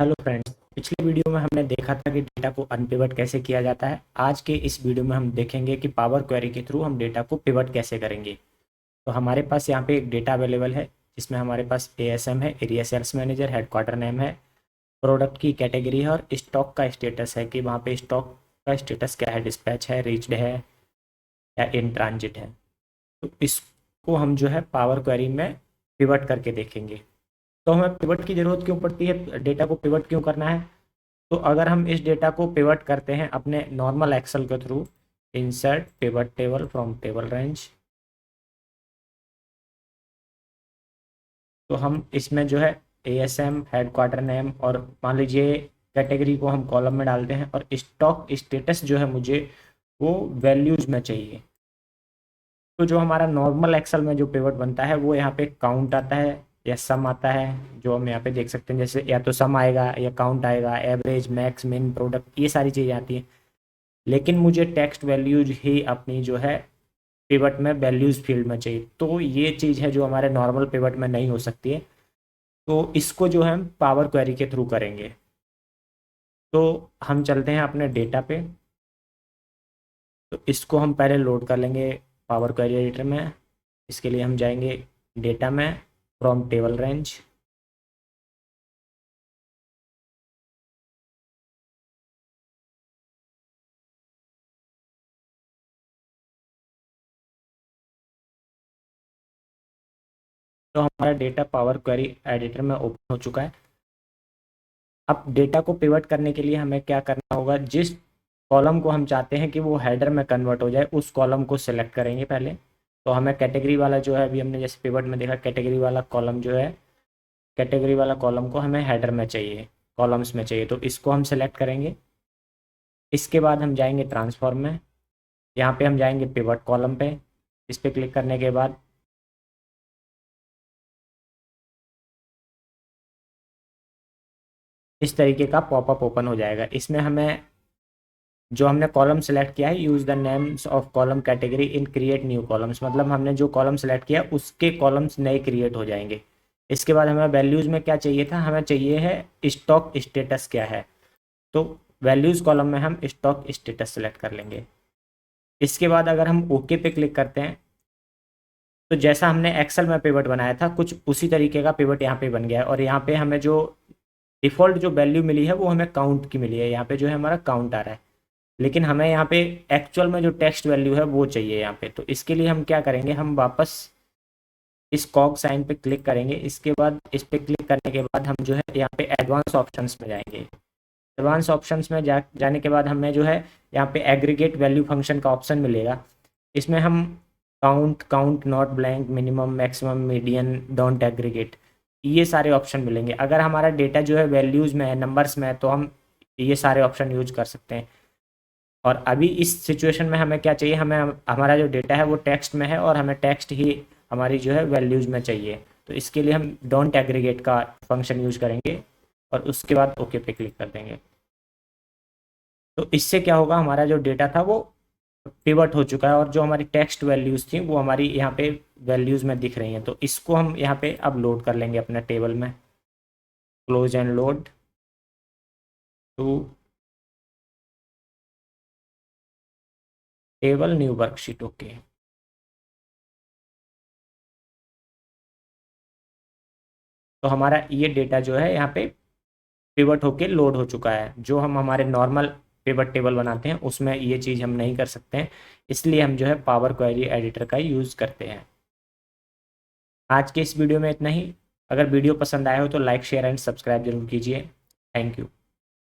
Hello friends, पिछले video में हमने देखा था कि डेटा को अनपिवट कैसे किया जाता है। आज के इस वीडियो में हम देखेंगे कि पावर क्वेरी के थ्रू हम डेटा को पिवट कैसे करेंगे। तो हमारे पास यहाँ पे एक डेटा अवेलेबल है जिसमें हमारे पास एएसएम है, area sales manager, headquarter name है, प्रोडक्ट की कैटेगरी है और स्टॉक का स्टेटस है कि वहाँ पे स्टॉक का स्टेटस क्या है, डिस्पैच है, रीच्ड है या इन ट्रांजिट है। तो इसको हम जो है पावर क्वेरी में पिवट करके देखेंगे। तो हमें पिवट की ज़रूरत क्यों पड़ती है, डेटा को पिवट क्यों करना है? तो अगर हम इस डेटा को पिवट करते हैं अपने नॉर्मल एक्सेल के through, insert pivot table from table range, तो हम इसमें जो है एएसएम, हेडक्वार्टर नेम और मान लीजिए कैटेगरी को हम कॉलम में डालते हैं और स्टॉक स्टेटस जो है मुझे वो वैल्यूज में चाहिए। तो जो हमारा नॉर्मल एक्सेल में जो पिवट बनता है वो यहाँ पे काउंट आता है या सम आता है, जो हम यहाँ पे देख सकते हैं। जैसे या तो सम आएगा या काउंट आएगा, एवरेज, मैक्स, मिन, प्रोडक्ट, ये सारी चीज़ें आती हैं। लेकिन मुझे टेक्स्ट वैल्यूज ही अपनी जो है पिवट में वैल्यूज फील्ड में चाहिए। तो ये चीज़ है जो हमारे नॉर्मल पिवट में नहीं हो सकती है। तो इसको जो है हम पावर क्वेरी के थ्रू करेंगे। तो हम चलते हैं अपने डेटा पे। तो इसको हम पहले लोड कर लेंगे पावर क्वेरी एडिटर में। इसके लिए हम जाएंगे डेटा में, फ्रॉम टेबल रेंज, तो हमारा डेटा पावर क्वेरी एडिटर में ओपन हो चुका है। अब डेटा को पिवट करने के लिए हमें क्या करना होगा, जिस कॉलम को हम चाहते हैं कि वो हेडर में कन्वर्ट हो जाए उस कॉलम को सिलेक्ट करेंगे पहले। तो हमें कैटेगरी वाला जो है, अभी हमने जैसे पिवट में देखा, कैटेगरी वाला कॉलम जो है, कैटेगरी वाला कॉलम को हमें हेडर में चाहिए, कॉलम्स में चाहिए, तो इसको हम सेलेक्ट करेंगे। इसके बाद हम जाएंगे ट्रांसफॉर्म में, यहाँ पे हम जाएंगे पिवट कॉलम पे। इस पर क्लिक करने के बाद इस तरीके का पॉपअप ओपन हो जाएगा। इसमें हमें जो हमने कॉलम सेलेक्ट किया है, use the names of column category in create new columns, मतलब हमने जो कॉलम सेलेक्ट किया उसके कॉलम्स नए क्रिएट हो जाएंगे। इसके बाद हमें वैल्यूज़ में क्या चाहिए था, हमें चाहिए है स्टॉक स्टेटस क्या है। तो वैल्यूज़ कॉलम में हम स्टॉक स्टेटस सेलेक्ट कर लेंगे। इसके बाद अगर हम ओके पे क्लिक करते हैं तो जैसा हमने एक्सेल में पिवट बनाया था कुछ उसी तरीके का पिवट यहाँ पे बन गया है। और यहाँ पे हमें जो डिफ़ॉल्ट जो वैल्यू मिली है वो हमें काउंट की मिली है। यहाँ पे जो है हमारा काउंट आ रहा है, लेकिन हमें यहाँ पे एक्चुअल में जो टेक्स्ट वैल्यू है वो चाहिए यहाँ पे। तो इसके लिए हम क्या करेंगे, हम वापस इस कॉग साइन पे क्लिक करेंगे। इसके बाद इस पे क्लिक करने के बाद हम जो है यहाँ पे एडवांस ऑप्शंस में जाएंगे। एडवांस ऑप्शंस में जाने के बाद हमें जो है यहाँ पे एग्रीगेट वैल्यू फंक्शन का ऑप्शन मिलेगा। इसमें हम count, count not blank, minimum, maximum, median, don't aggregate, ये सारे ऑप्शन मिलेंगे। अगर हमारा डेटा जो है वैल्यूज़ में है, नंबर्स में है, तो हम ये सारे ऑप्शन यूज कर सकते हैं। और अभी इस सिचुएशन में हमें क्या चाहिए, हमें हमारा जो डेटा है वो टेक्स्ट में है और हमें टेक्स्ट ही हमारी जो है वैल्यूज़ में चाहिए। तो इसके लिए हम डोंट एग्रीगेट का फंक्शन यूज करेंगे और उसके बाद ओके पे क्लिक कर देंगे। तो इससे क्या होगा, हमारा जो डेटा था वो पिवट हो चुका है और जो हमारी टेक्स्ट वैल्यूज़ थी वो हमारी यहाँ पे वैल्यूज़ में दिख रही हैं। तो इसको हम यहाँ पे अब लोड कर लेंगे अपने टेबल में। Close and load to table new worksheet. Okay, तो हमारा ये डेटा जो है यहाँ पे पिवट होके लोड हो चुका है। जो हम हमारे नॉर्मल पिवट टेबल बनाते हैं उसमें ये चीज़ हम नहीं कर सकते हैं, इसलिए हम जो है पावर क्वेरी एडिटर का यूज़ करते हैं। आज के इस वीडियो में इतना ही। अगर वीडियो पसंद आया हो तो लाइक, शेयर एंड सब्सक्राइब जरूर कीजिए। Thank you.